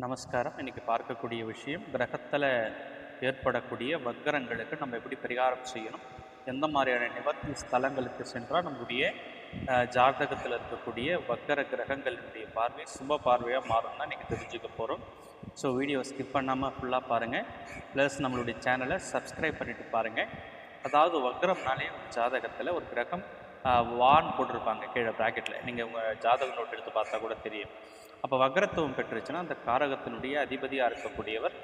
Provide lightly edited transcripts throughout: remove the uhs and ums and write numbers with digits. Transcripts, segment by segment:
நமஸ்காரம். இன்னைக்கு பார்க்கக்கூடிய விஷயம் கிரகத்தில் ஏற்படக்கூடிய வக்கரங்களுக்கு நம்ம எப்படி பரிகாரம் செய்யணும், எந்த மாதிரியான நிவர்த்தி ஸ்தலங்களுக்கு சென்றால் நம்மளுடைய ஜாதகத்தில் இருக்கக்கூடிய வக்கர கிரகங்களினுடைய பார்வை சுப பார்வையாக மாறும்னா இன்றைக்கி தெரிஞ்சுக்க போகிறோம். ஸோ வீடியோ ஸ்கிப் பண்ணாமல் ஃபுல்லாக பாருங்கள். ப்ளஸ் நம்மளுடைய சேனலை சப்ஸ்கிரைப் பண்ணிவிட்டு பாருங்கள். அதாவது வக்கரம்னாலே ஒரு ஜாதகத்தில் ஒரு கிரகம் வான் போட்டிருப்பாங்க கீழே ப்ராக்கெட்டில், நீங்கள் உங்கள் ஜாதக நோட் எடுத்து பார்த்தா கூட தெரியும். அப்போ வக்ரத்துவம் பெற்றுச்சுன்னா அந்த காரகத்தினுடைய அதிபதியாக இருக்கக்கூடியவர்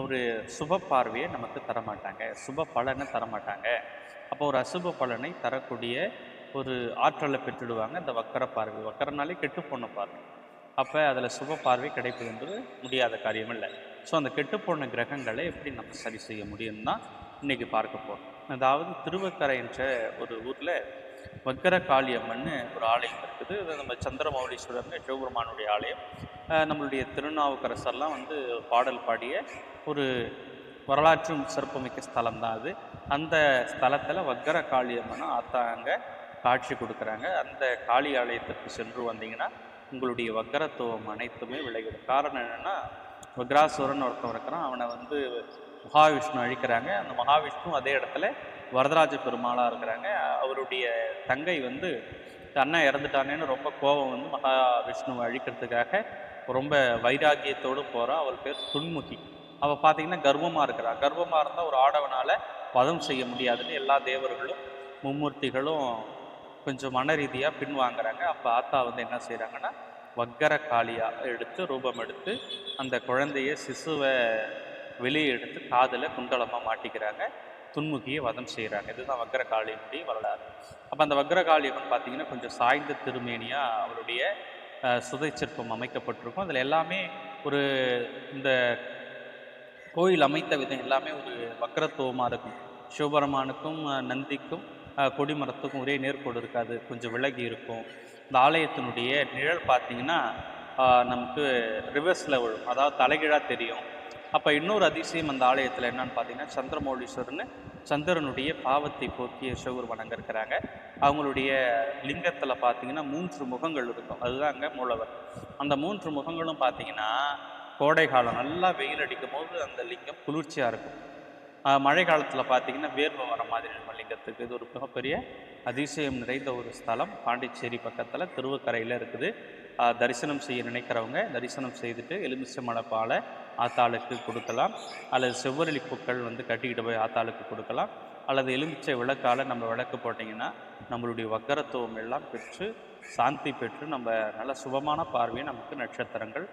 ஒரு சுப பார்வையை நமக்கு தரமாட்டாங்க, சுப பலனை தரமாட்டாங்க. அப்போ ஒரு அசுப பலனை தரக்கூடிய ஒரு ஆற்றலை பெற்றுடுவாங்க இந்த வக்கர பார்வை. வக்கரனாலே கெட்டு போன பார்வை. அப்போ அதில் சுப பார்வை கிடைப்பது என்பது முடியாத காரியம் இல்லை. ஸோ அந்த கெட்டுப்போன கிரகங்களை எப்படி நம்ம சரி செய்ய முடியும்னா இன்றைக்கி பார்க்க போகிறோம். அதாவது திருவக்கரை என்ற ஒரு ஊரில் வக்கர காளியம்மன் ஒரு ஆலயம் இருக்குது. அது நம்ம சந்திரமௌலீஸ்வரர்னு சிவபெருமானுடைய ஆலயம். நம்மளுடைய திருநாவுக்கரசர்லாம் பாடல் பாடிய ஒரு வரலாற்று சிறப்புமிக்க ஸ்தலம் தான் அது. அந்த ஸ்தலத்தில் வக்கர காளியம்மனை ஆத்தாங்க காட்சி கொடுக்குறாங்க. அந்த காளி ஆலயத்திற்கு சென்று வந்தீங்கன்னா உங்களுடைய வக்கரத்துவம் அனைத்துமே விலகிடும். காரணம் என்னென்னா, வக்ராசுரன் ஒருத்தன் இருக்கிறான், அவனை மகாவிஷ்ணு அழிக்கிறாங்க. அந்த மகாவிஷ்ணு அதே இடத்துல வரதராஜ பெருமாளாக இருக்கிறாங்க. அவருடைய தங்கை அண்ணன் இறந்துட்டானேன்னு ரொம்ப கோபம் மகாவிஷ்ணுவை அழிக்கிறதுக்காக ரொம்ப வைராக்கியத்தோடு போகிறா. அவள் பேர் துன்முகி. அவள் பார்த்தீங்கன்னா கர்வமாக இருக்கிறாள். கர்வமாக இருந்தால் ஒரு ஆடவனால் வதம் செய்ய முடியாதுன்னு எல்லா தேவர்களும் மும்மூர்த்திகளும் கொஞ்சம் மன ரீதியாக பின்வாங்கிறாங்க. அப்போ ஆத்தா என்ன செய்கிறாங்கன்னா வக்கர காளியாக ரூபம் எடுத்து அந்த குழந்தைய சிசுவை வெளியே எடுத்து காதில் குண்டலமாக மாட்டிக்கிறாங்க. துன்முகியை வதம் செய்கிறாங்க. இதுதான் வக்கரகாளியினுடைய வரலாறு. அப்போ அந்த வக்கரகாளியம்மன் பார்த்தீங்கன்னா கொஞ்சம் சாய்ந்த திருமேனியாக அவருடைய சுதை சிற்பம் அமைக்கப்பட்டிருக்கும். அதில் எல்லாமே ஒரு இந்த கோயில் அமைத்த விதம் எல்லாமே ஒரு வக்கரத்துவமாக இருக்கும். சிவபெருமானுக்கும் நந்திக்கும் கொடிமரத்துக்கும் ஒரே நேர்கோடு இருக்காது, கொஞ்சம் விலகி இருக்கும். இந்த ஆலயத்தினுடைய நிழல் பார்த்தீங்கன்னா நமக்கு ரிவர்ஸில் விழும், அதாவது தலைகீழாக தெரியும். அப்போ இன்னொரு அதிசயம் அந்த ஆலயத்தில் என்னன்னு பார்த்தீங்கன்னா, சந்திரமௌலீஸ்வரர்னு சந்திரனுடைய பாவத்தை போக்கிய சிவபெருமான் அங்கே இருக்கிறாங்க. அவங்களுடைய லிங்கத்தில் பார்த்தீங்கன்னா 3 முகங்கள் இருக்கும். அதுதான் அங்கே மூலவர். அந்த 3 முகங்களும் பார்த்தீங்கன்னா கோடை காலம் நல்லா வெயில் அடிக்கும் போது அந்த லிங்கம் குளிர்ச்சியாக இருக்கும். மழை காலத்தில் பார்த்தீங்கன்னா வேர்வை வர மாதிரி இருக்கும் லிங்கத்துக்கு. இது ஒரு மிகப்பெரிய அதிசயம் நிறைந்த ஒரு ஸ்தலம். பாண்டிச்சேரி பக்கத்தில் திருவக்கரையில் இருக்குது. தரிசனம் செய்ய நினைக்கிறவங்க தரிசனம் செய்துட்டு எலுமிச்சை மலைப்பாலை ஆத்தாளுக்கு கொடுக்கலாம், அல்லது செவ்வரளி பூக்கள் கட்டிக்கிட்டு போய் ஆத்தாளுக்கு கொடுக்கலாம், அல்லது எலுமிச்சை விளக்கால் நம்ம விளக்கு போட்டிங்கன்னா நம்மளுடைய வக்கரத்துவம் எல்லாம் பெற்று சாந்தி பெற்று நம்ம நல்ல சுபமான பார்வையை நமக்கு நட்சத்திரங்கள்